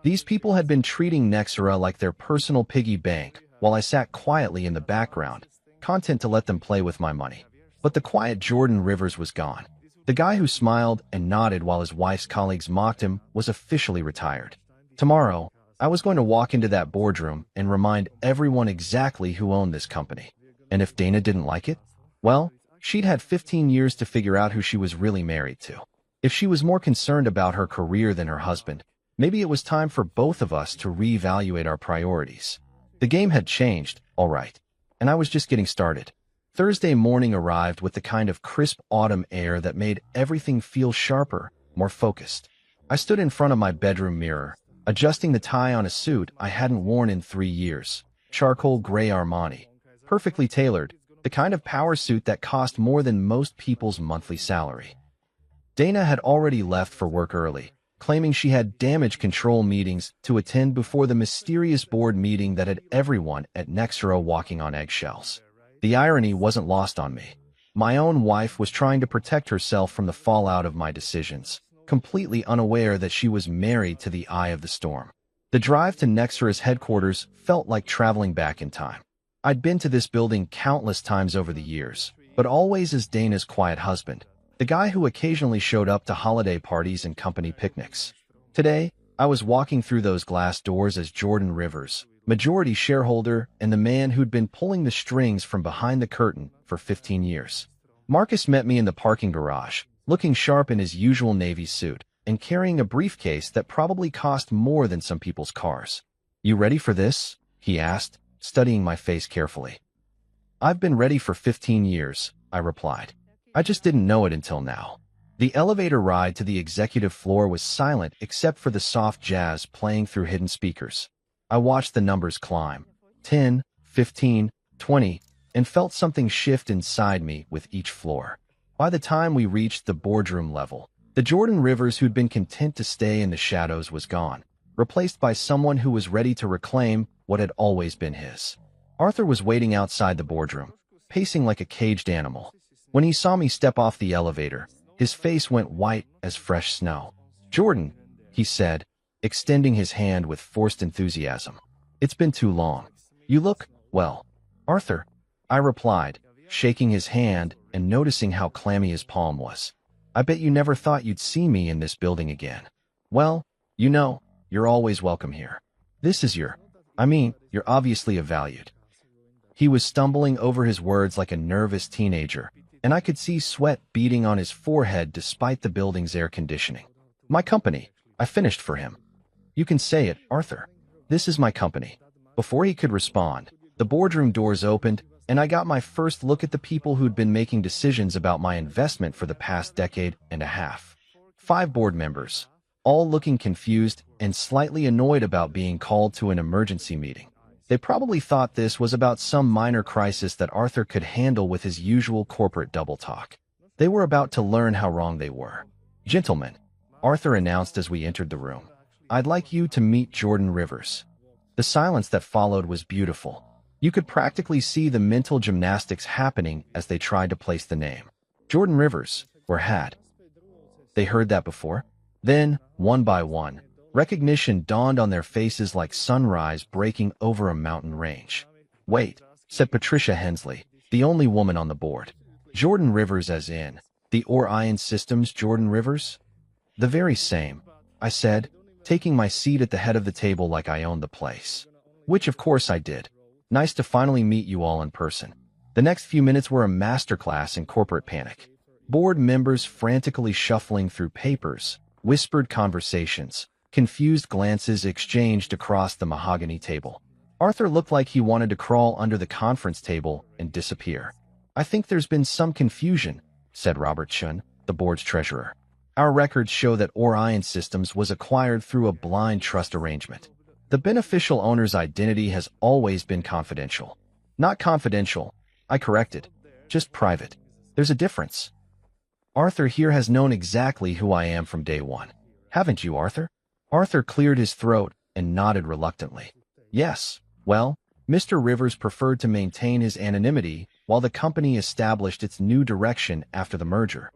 These people had been treating Nexera like their personal piggy bank while I sat quietly in the background, content to let them play with my money. But the quiet Jordan Rivers was gone. The guy who smiled and nodded while his wife's colleagues mocked him was officially retired. Tomorrow, I was going to walk into that boardroom and remind everyone exactly who owned this company. And if Dana didn't like it? Well, she'd had 15 years to figure out who she was really married to. If she was more concerned about her career than her husband, maybe it was time for both of us to reevaluate our priorities. The game had changed, all right, and I was just getting started. Thursday morning arrived with the kind of crisp autumn air that made everything feel sharper, more focused. I stood in front of my bedroom mirror, adjusting the tie on a suit I hadn't worn in 3 years. Charcoal gray Armani. Perfectly tailored, the kind of power suit that cost more than most people's monthly salary. Dana had already left for work early, claiming she had damage control meetings to attend before the mysterious board meeting that had everyone at Nextera walking on eggshells. The irony wasn't lost on me. My own wife was trying to protect herself from the fallout of my decisions, completely unaware that she was married to the eye of the storm. The drive to Nextera's headquarters felt like traveling back in time. I'd been to this building countless times over the years, but always as Dana's quiet husband, the guy who occasionally showed up to holiday parties and company picnics. Today, I was walking through those glass doors as Jordan Rivers, majority shareholder and the man who'd been pulling the strings from behind the curtain for 15 years. Marcus met me in the parking garage, looking sharp in his usual Navy suit and carrying a briefcase that probably cost more than some people's cars. "You ready for this?" he asked, studying my face carefully. "I've been ready for 15 years, I replied. I just didn't know it until now. The elevator ride to the executive floor was silent except for the soft jazz playing through hidden speakers. I watched the numbers climb, 10, 15, 20, and felt something shift inside me with each floor. By the time we reached the boardroom level, the Jordan Rivers who'd been content to stay in the shadows was gone, replaced by someone who was ready to reclaim what had always been his. Arthur was waiting outside the boardroom, pacing like a caged animal. When he saw me step off the elevator, his face went white as fresh snow. "Jordan," he said, extending his hand with forced enthusiasm. "It's been too long. You look, well." "Arthur," I replied, shaking his hand and noticing how clammy his palm was. "I bet you never thought you'd see me in this building again." "Well, you know, you're always welcome here. This is you're obviously a valued." He was stumbling over his words like a nervous teenager, and I could see sweat beading on his forehead despite the building's air conditioning. "My company," I finished for him. "You can say it, Arthur. This is my company." Before he could respond, the boardroom doors opened, and I got my first look at the people who'd been making decisions about my investment for the past decade and a half. 5 board members, all looking confused and slightly annoyed about being called to an emergency meeting. They probably thought this was about some minor crisis that Arthur could handle with his usual corporate double talk. They were about to learn how wrong they were. "Gentlemen," Arthur announced as we entered the room, "I'd like you to meet Jordan Rivers." The silence that followed was beautiful. You could practically see the mental gymnastics happening as they tried to place the name. Jordan Rivers, or had they heard that before? Then, one by one, recognition dawned on their faces like sunrise breaking over a mountain range. "Wait," said Patricia Hensley, the only woman on the board. "Jordan Rivers as in, the Orion Systems Jordan Rivers?" "The very same," I said, taking my seat at the head of the table like I owned the place. Which of course I did. "Nice to finally meet you all in person." The next few minutes were a masterclass in corporate panic. Board members frantically shuffling through papers, whispered conversations, confused glances exchanged across the mahogany table. Arthur looked like he wanted to crawl under the conference table and disappear. "I think there's been some confusion," said Robert Chun, the board's treasurer. "Our records show that Orion Systems was acquired through a blind trust arrangement. The beneficial owner's identity has always been confidential." "Not confidential," I corrected. "Just private. There's a difference." "Arthur here has known exactly who I am from day one. Haven't you, Arthur?" Arthur cleared his throat and nodded reluctantly. "Yes. Well, Mr. Rivers preferred to maintain his anonymity while the company established its new direction after the merger."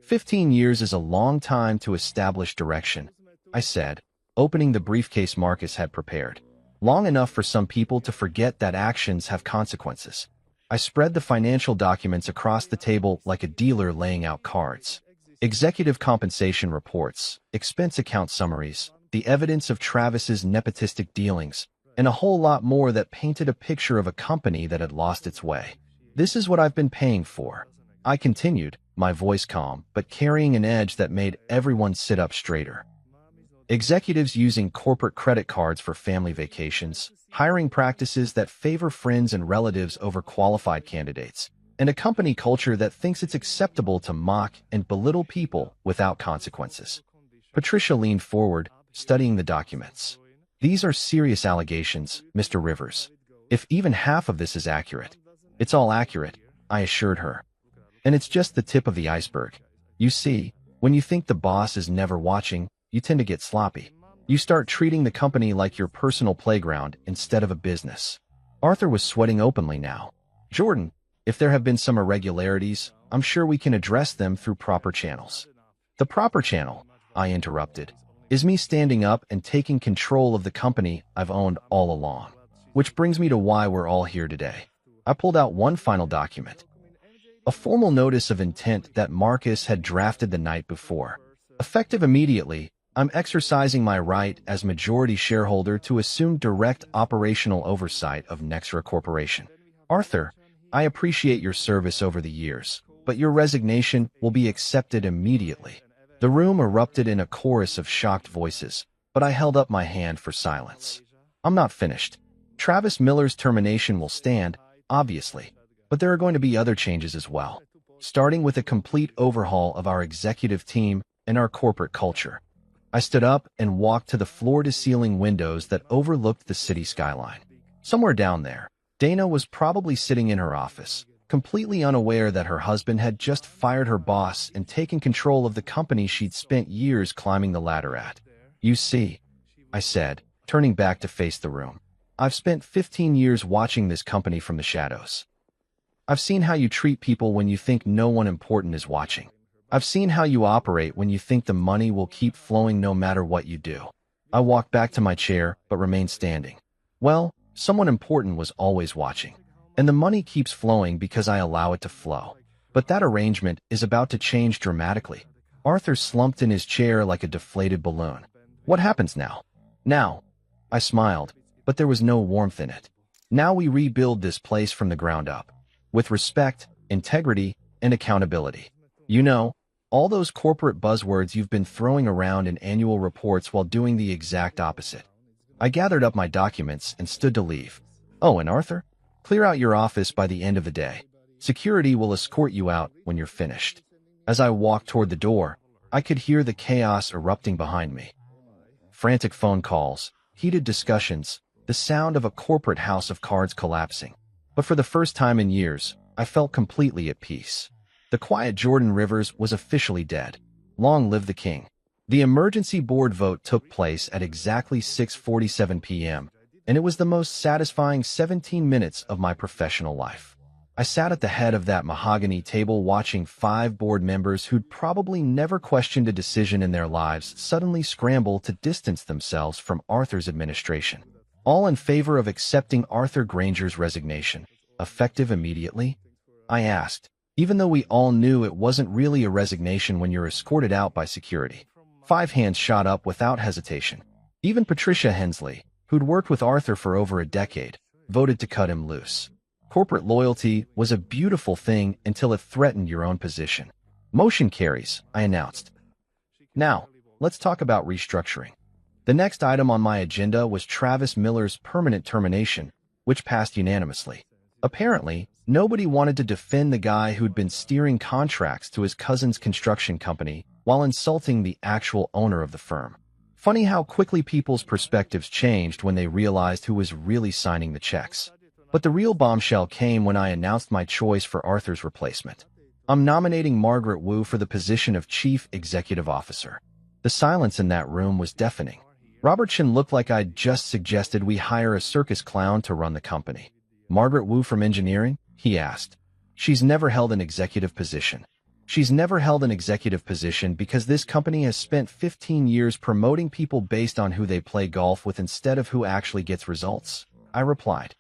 15 years is a long time to establish direction," I said, opening the briefcase Marcus had prepared. "Long enough for some people to forget that actions have consequences." I spread the financial documents across the table like a dealer laying out cards. Executive compensation reports, expense account summaries, the evidence of Travis's nepotistic dealings, and a whole lot more that painted a picture of a company that had lost its way. This is what I've been paying for. I continued, my voice calm, but carrying an edge that made everyone sit up straighter. Executives using corporate credit cards for family vacations, hiring practices that favor friends and relatives over qualified candidates, and a company culture that thinks it's acceptable to mock and belittle people without consequences. Patricia leaned forward, studying the documents. These are serious allegations, Mr. Rivers. If even half of this is accurate, it's all accurate, I assured her. And it's just the tip of the iceberg. You see, when you think the boss is never watching, you tend to get sloppy. You start treating the company like your personal playground instead of a business. Arthur was sweating openly now. Jordan, if there have been some irregularities, I'm sure we can address them through proper channels. The proper channel, I interrupted, is me standing up and taking control of the company I've owned all along. Which brings me to why we're all here today. I pulled out one final document. A formal notice of intent that Marcus had drafted the night before. Effective immediately, I'm exercising my right as majority shareholder to assume direct operational oversight of Nexra Corporation. Arthur, I appreciate your service over the years, but your resignation will be accepted immediately. The room erupted in a chorus of shocked voices, but I held up my hand for silence. I'm not finished. Travis Miller's termination will stand, obviously, but there are going to be other changes as well, starting with a complete overhaul of our executive team and our corporate culture. I stood up and walked to the floor-to-ceiling windows that overlooked the city skyline. Somewhere down there, Dana was probably sitting in her office, completely unaware that her husband had just fired her boss and taken control of the company she'd spent years climbing the ladder at. You see, I said, turning back to face the room. I've spent 15 years watching this company from the shadows. I've seen how you treat people when you think no one important is watching. I've seen how you operate when you think the money will keep flowing no matter what you do. I walked back to my chair, but remained standing. Well, someone important was always watching. And the money keeps flowing because I allow it to flow. But that arrangement is about to change dramatically. Arthur slumped in his chair like a deflated balloon. What happens now? Now. I smiled, but there was no warmth in it. Now we rebuild this place from the ground up. With respect, integrity, and accountability. You know, all those corporate buzzwords you've been throwing around in annual reports while doing the exact opposite. I gathered up my documents and stood to leave. Oh, and Arthur? Clear out your office by the end of the day. Security will escort you out when you're finished. As I walked toward the door, I could hear the chaos erupting behind me. Frantic phone calls, heated discussions, the sound of a corporate house of cards collapsing. But for the first time in years, I felt completely at peace. The quiet Jordan Rivers was officially dead. Long live the king. The emergency board vote took place at exactly 6:47 p.m., and it was the most satisfying 17 minutes of my professional life. I sat at the head of that mahogany table watching 5 board members who'd probably never questioned a decision in their lives suddenly scramble to distance themselves from Arthur's administration. All in favor of accepting Arthur Granger's resignation, effective immediately? I asked, even though we all knew it wasn't really a resignation when you're escorted out by security. 5 hands shot up without hesitation. Even Patricia Hensley, who'd worked with Arthur for over a decade, voted to cut him loose. Corporate loyalty was a beautiful thing until it threatened your own position. Motion carries, I announced. Now, let's talk about restructuring. The next item on my agenda was Travis Miller's permanent termination, which passed unanimously. Apparently, nobody wanted to defend the guy who'd been steering contracts to his cousin's construction company while insulting the actual owner of the firm. Funny how quickly people's perspectives changed when they realized who was really signing the checks. But the real bombshell came when I announced my choice for Arthur's replacement. I'm nominating Margaret Wu for the position of Chief Executive Officer. The silence in that room was deafening. Robertson looked like I'd just suggested we hire a circus clown to run the company. Margaret Wu from engineering? He asked. She's never held an executive position. She's never held an executive position because this company has spent 15 years promoting people based on who they play golf with instead of who actually gets results, I replied.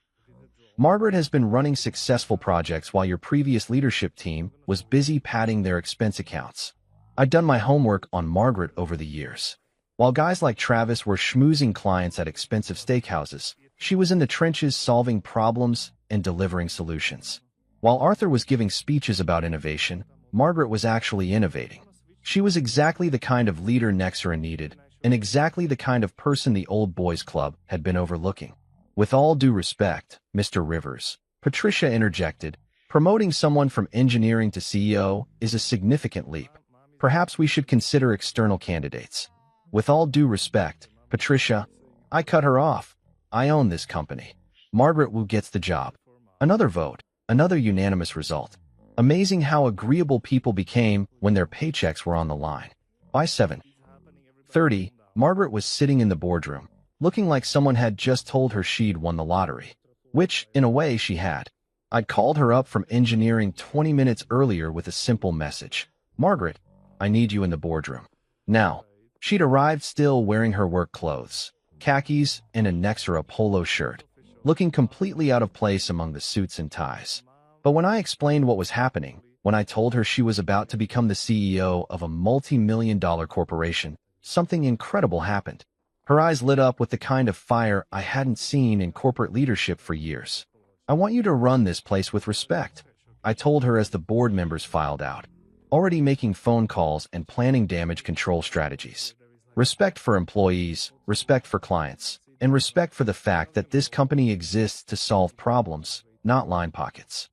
Margaret has been running successful projects while your previous leadership team was busy padding their expense accounts. I'd done my homework on Margaret over the years. While guys like Travis were schmoozing clients at expensive steakhouses, she was in the trenches solving problems and delivering solutions. While Arthur was giving speeches about innovation, Margaret was actually innovating. She was exactly the kind of leader Nexera needed, and exactly the kind of person the old boys club had been overlooking. With all due respect, Mr. Rivers, Patricia interjected, promoting someone from engineering to CEO is a significant leap. Perhaps we should consider external candidates. With all due respect, Patricia, I cut her off. I own this company. Margaret Wu gets the job. Another vote, another unanimous result. Amazing how agreeable people became when their paychecks were on the line. By 7:30, Margaret was sitting in the boardroom, looking like someone had just told her she'd won the lottery. Which, in a way, she had. I'd called her up from engineering 20 minutes earlier with a simple message. Margaret, I need you in the boardroom. Now, she'd arrived still wearing her work clothes, khakis and a Nexera polo shirt, looking completely out of place among the suits and ties. But when I explained what was happening, when I told her she was about to become the CEO of a multi-million-dollar corporation, something incredible happened. Her eyes lit up with the kind of fire I hadn't seen in corporate leadership for years. I want you to run this place with respect, I told her as the board members filed out, already making phone calls and planning damage control strategies. Respect for employees, respect for clients, and respect for the fact that this company exists to solve problems, not line pockets.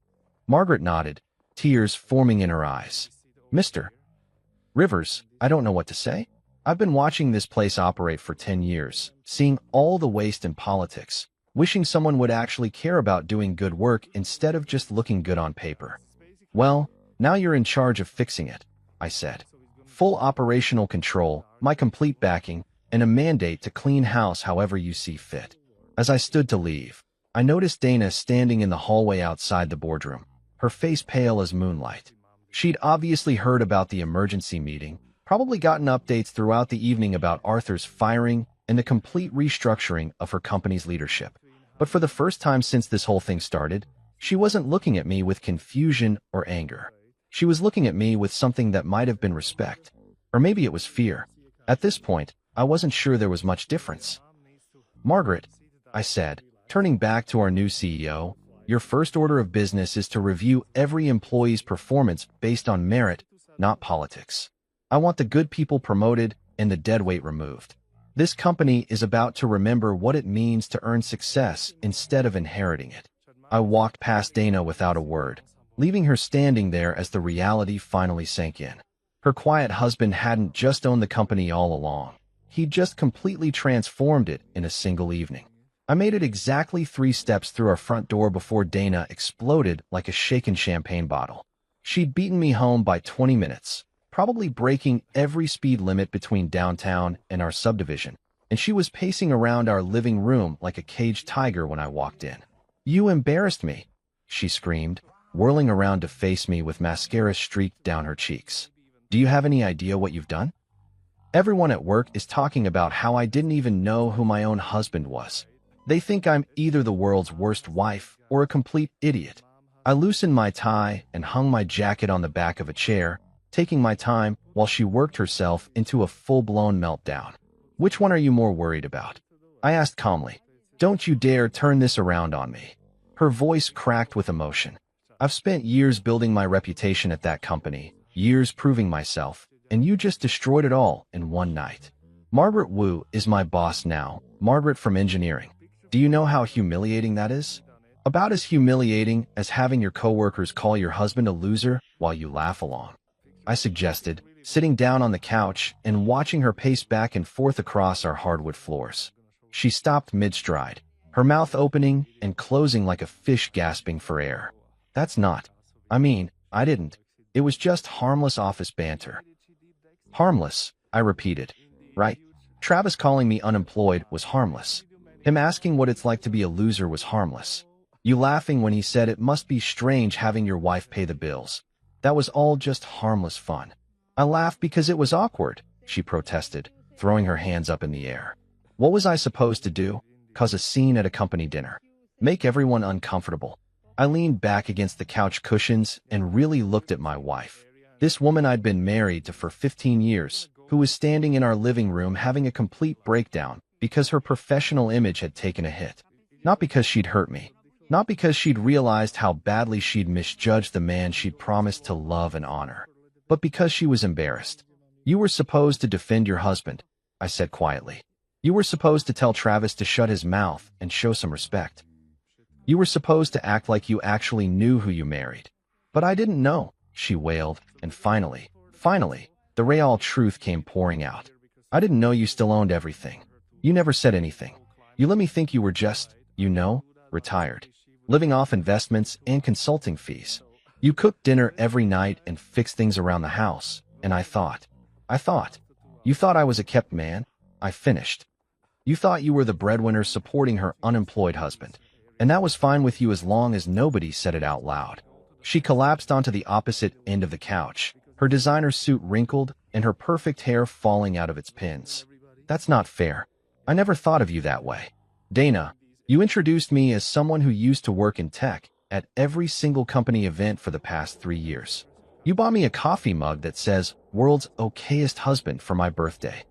Margaret nodded, tears forming in her eyes. Mr. Rivers, I don't know what to say. I've been watching this place operate for 10 years, seeing all the waste in politics, wishing someone would actually care about doing good work instead of just looking good on paper. Well, now you're in charge of fixing it, I said. Full operational control, my complete backing, and a mandate to clean house however you see fit. As I stood to leave, I noticed Dana standing in the hallway outside the boardroom, her face pale as moonlight. She'd obviously heard about the emergency meeting, probably gotten updates throughout the evening about Arthur's firing and the complete restructuring of her company's leadership. But for the first time since this whole thing started, she wasn't looking at me with confusion or anger. She was looking at me with something that might have been respect. Or maybe it was fear. At this point, I wasn't sure there was much difference. Margaret, I said, turning back to our new CEO, your first order of business is to review every employee's performance based on merit, not politics. I want the good people promoted and the deadweight removed. This company is about to remember what it means to earn success instead of inheriting it. I walked past Dana without a word, leaving her standing there as the reality finally sank in. Her quiet husband hadn't just owned the company all along. He'd just completely transformed it in a single evening. I made it exactly 3 steps through our front door before Dana exploded like a shaken champagne bottle. She'd beaten me home by 20 minutes. Probably breaking every speed limit between downtown and our subdivision, and she was pacing around our living room like a caged tiger when I walked in. You embarrassed me, she screamed, whirling around to face me with mascara streaked down her cheeks. Do you have any idea what you've done? Everyone at work is talking about how I didn't even know who my own husband was. They think I'm either the world's worst wife or a complete idiot. I loosened my tie and hung my jacket on the back of a chair, taking my time while she worked herself into a full-blown meltdown. Which one are you more worried about? I asked calmly. Don't you dare turn this around on me. Her voice cracked with emotion. I've spent years building my reputation at that company, years proving myself, and you just destroyed it all in one night. Margaret Wu is my boss now, Margaret from engineering. Do you know how humiliating that is? About as humiliating as having your coworkers call your husband a loser while you laugh along. I suggested, sitting down on the couch and watching her pace back and forth across our hardwood floors. She stopped mid-stride, her mouth opening and closing like a fish gasping for air. That's not. I didn't. It was just harmless office banter. Harmless, I repeated. Right. Travis calling me unemployed was harmless. Him asking what it's like to be a loser was harmless. You laughing when he said it must be strange having your wife pay the bills. That was all just harmless fun. I laughed because it was awkward, she protested, throwing her hands up in the air. What was I supposed to do? Cause a scene at a company dinner? Make everyone uncomfortable? I leaned back against the couch cushions and really looked at my wife. This woman I'd been married to for 15 years, who was standing in our living room having a complete breakdown because her professional image had taken a hit. Not because she'd hurt me. Not because she'd realized how badly she'd misjudged the man she'd promised to love and honor, but because she was embarrassed. "You were supposed to defend your husband," I said quietly. "You were supposed to tell Travis to shut his mouth and show some respect. You were supposed to act like you actually knew who you married." "But I didn't know," she wailed, and finally, the real truth came pouring out. "I didn't know you still owned everything. You never said anything. You let me think you were just, retired, living off investments and consulting fees. You cooked dinner every night and fixed things around the house, and I thought, you thought I was a kept man?" I finished. "You thought you were the breadwinner supporting her unemployed husband, and that was fine with you as long as nobody said it out loud." She collapsed onto the opposite end of the couch, her designer suit wrinkled and her perfect hair falling out of its pins. "That's not fair. I never thought of you that way. Dana, you introduced me as someone who used to work in tech at every single company event for the past 3 years. You bought me a coffee mug that says, 'World's okayest husband' for my birthday.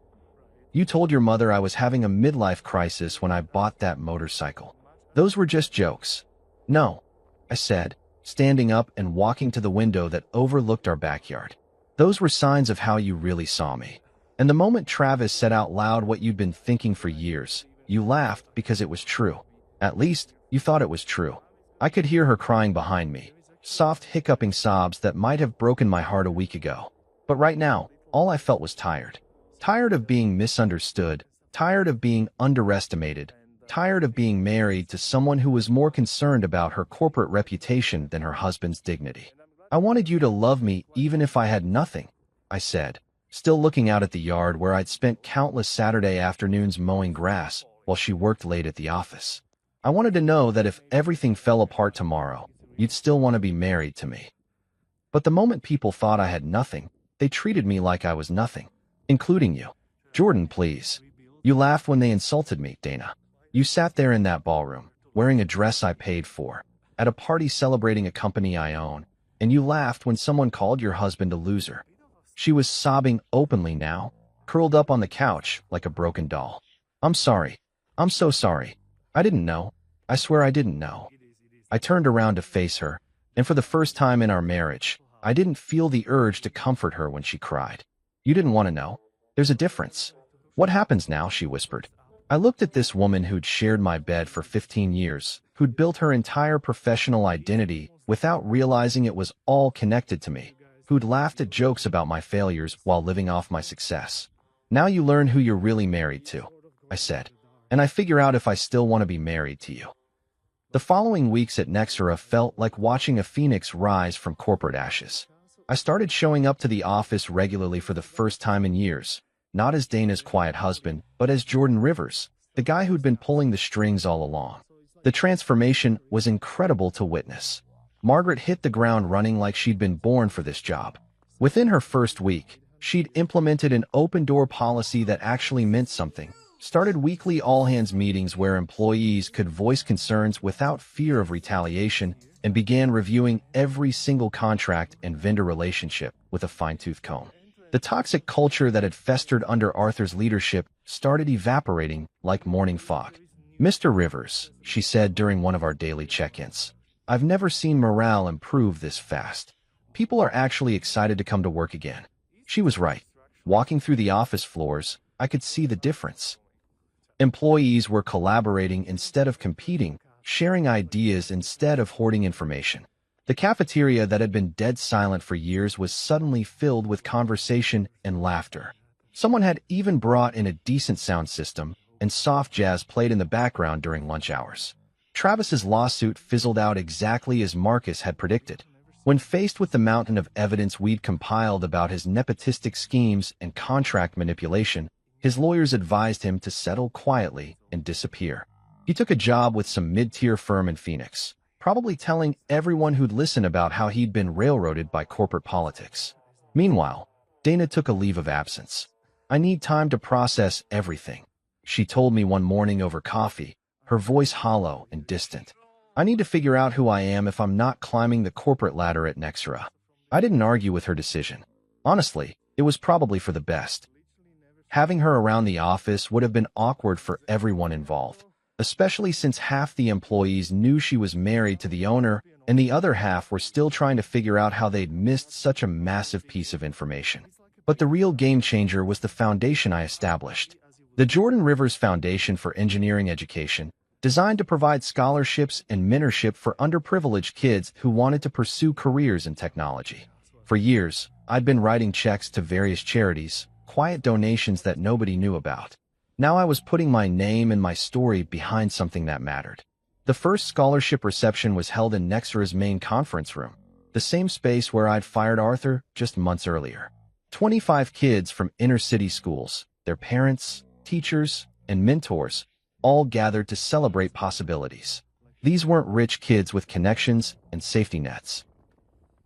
You told your mother I was having a midlife crisis when I bought that motorcycle. Those were just jokes." "No," I said, standing up and walking to the window that overlooked our backyard. "Those were signs of how you really saw me." And the moment Travis said out loud what you'd been thinking for years, you laughed because it was true. At least, you thought it was true. I could hear her crying behind me, soft hiccuping sobs that might have broken my heart a week ago. But right now, all I felt was tired. Tired of being misunderstood, tired of being underestimated, tired of being married to someone who was more concerned about her corporate reputation than her husband's dignity. "I wanted you to love me even if I had nothing," I said, still looking out at the yard where I'd spent countless Saturday afternoons mowing grass while she worked late at the office. "I wanted to know that if everything fell apart tomorrow, you'd still want to be married to me." But the moment people thought I had nothing, they treated me like I was nothing, including you. "Jordan, please." "You laughed when they insulted me, Dana. You sat there in that ballroom, wearing a dress I paid for, at a party celebrating a company I own, and you laughed when someone called your husband a loser." She was sobbing openly now, curled up on the couch like a broken doll. "I'm sorry. I'm so sorry. I didn't know. I swear I didn't know." I turned around to face her, and for the first time in our marriage, I didn't feel the urge to comfort her when she cried. "You didn't want to know. There's a difference." "What happens now?" she whispered. I looked at this woman who'd shared my bed for 15 years, who'd built her entire professional identity without realizing it was all connected to me, who'd laughed at jokes about my failures while living off my success. "Now you learn who you're really married to," I said, "and I figure out if I still want to be married to you." The following weeks at Nexera felt like watching a phoenix rise from corporate ashes. I started showing up to the office regularly for the first time in years, not as Dana's quiet husband, but as Jordan Rivers, the guy who'd been pulling the strings all along. The transformation was incredible to witness. Margaret hit the ground running like she'd been born for this job. Within her first week, she'd implemented an open-door policy that actually meant something, started weekly all-hands meetings where employees could voice concerns without fear of retaliation, and began reviewing every single contract and vendor relationship with a fine-tooth comb. The toxic culture that had festered under Arthur's leadership started evaporating like morning fog. "Mr. Rivers," she said during one of our daily check-ins, "I've never seen morale improve this fast. People are actually excited to come to work again." She was right. Walking through the office floors, I could see the difference. Employees were collaborating instead of competing, sharing ideas instead of hoarding information. The cafeteria that had been dead silent for years was suddenly filled with conversation and laughter. Someone had even brought in a decent sound system, and soft jazz played in the background during lunch hours. Travis's lawsuit fizzled out exactly as Marcus had predicted. When faced with the mountain of evidence we'd compiled about his nepotistic schemes and contract manipulation, his lawyers advised him to settle quietly and disappear. He took a job with some mid-tier firm in Phoenix, probably telling everyone who'd listen about how he'd been railroaded by corporate politics. Meanwhile, Dana took a leave of absence. "I need time to process everything," she told me one morning over coffee, her voice hollow and distant. "I need to figure out who I am if I'm not climbing the corporate ladder at Nexera." I didn't argue with her decision. Honestly, it was probably for the best. Having her around the office would have been awkward for everyone involved. especially since half the employees knew she was married to the owner and the other half were still trying to figure out how they'd missed such a massive piece of information. But the real game changer was the foundation I established. The Jordan Rivers Foundation for Engineering Education, designed to provide scholarships and mentorship for underprivileged kids who wanted to pursue careers in technology. For years, I'd been writing checks to various charities, quiet donations that nobody knew about. Now I was putting my name and my story behind something that mattered. The first scholarship reception was held in Nexra's main conference room, the same space where I'd fired Arthur just months earlier. 25 kids from inner-city schools, their parents, teachers, and mentors, all gathered to celebrate possibilities. These weren't rich kids with connections and safety nets.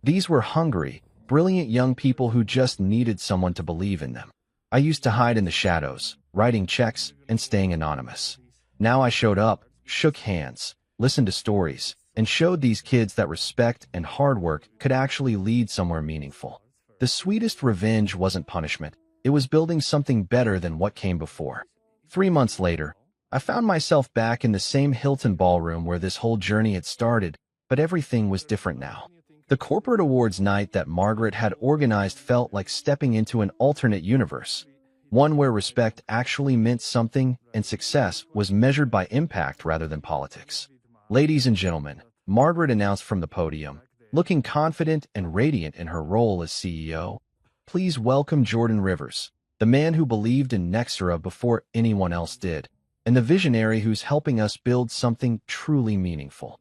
These were hungry, brilliant young people who just needed someone to believe in them. I used to hide in the shadows, writing checks and staying anonymous. Now I showed up, shook hands, listened to stories, and showed these kids that respect and hard work could actually lead somewhere meaningful. The sweetest revenge wasn't punishment. It was building something better than what came before. 3 months later, I found myself back in the same Hilton ballroom where this whole journey had started, but everything was different now. The corporate awards night that Margaret had organized felt like stepping into an alternate universe, one where respect actually meant something and success was measured by impact rather than politics. Ladies and gentlemen, Margaret announced from the podium, looking confident and radiant in her role as CEO, please welcome Jordan Rivers, the man who believed in Nexra before anyone else did, and the visionary who's helping us build something truly meaningful.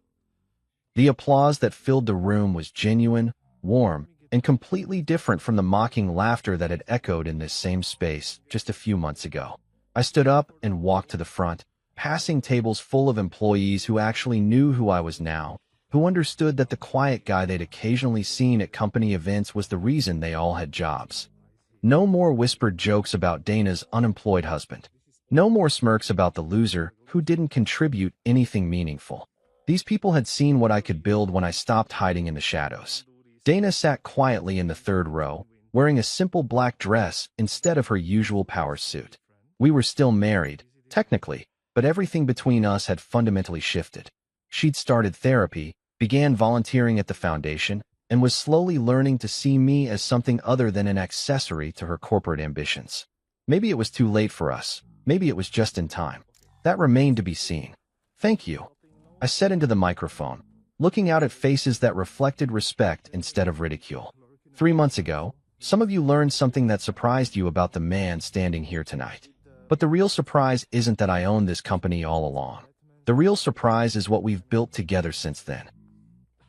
The applause that filled the room was genuine, warm, and completely different from the mocking laughter that had echoed in this same space just a few months ago. I stood up and walked to the front, passing tables full of employees who actually knew who I was now, who understood that the quiet guy they'd occasionally seen at company events was the reason they all had jobs. No more whispered jokes about Dana's unemployed husband. No more smirks about the loser who didn't contribute anything meaningful. These people had seen what I could build when I stopped hiding in the shadows. Dana sat quietly in the third row, wearing a simple black dress instead of her usual power suit. We were still married, technically, but everything between us had fundamentally shifted. She'd started therapy, began volunteering at the foundation, and was slowly learning to see me as something other than an accessory to her corporate ambitions. Maybe it was too late for us. Maybe it was just in time. That remained to be seen. Thank you, I said into the microphone, looking out at faces that reflected respect instead of ridicule. 3 months ago, some of you learned something that surprised you about the man standing here tonight. But the real surprise isn't that I own this company all along. The real surprise is what we've built together since then.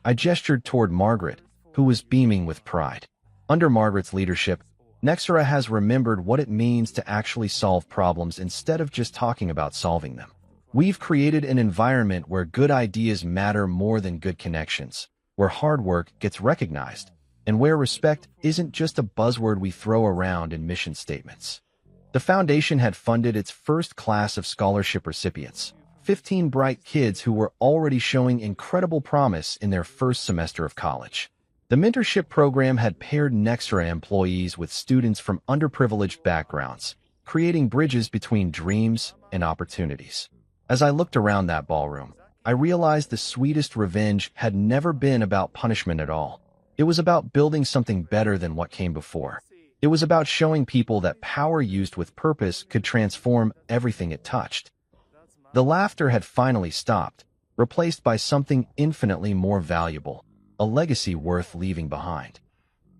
I gestured toward Margaret, who was beaming with pride. Under Margaret's leadership, Nexra has remembered what it means to actually solve problems instead of just talking about solving them. We've created an environment where good ideas matter more than good connections, where hard work gets recognized, and where respect isn't just a buzzword we throw around in mission statements. The foundation had funded its first class of scholarship recipients, 15 bright kids who were already showing incredible promise in their first semester of college. The mentorship program had paired Nexra employees with students from underprivileged backgrounds, creating bridges between dreams and opportunities. As I looked around that ballroom, I realized the sweetest revenge had never been about punishment at all. It was about building something better than what came before. It was about showing people that power used with purpose could transform everything it touched. The laughter had finally stopped, replaced by something infinitely more valuable, a legacy worth leaving behind.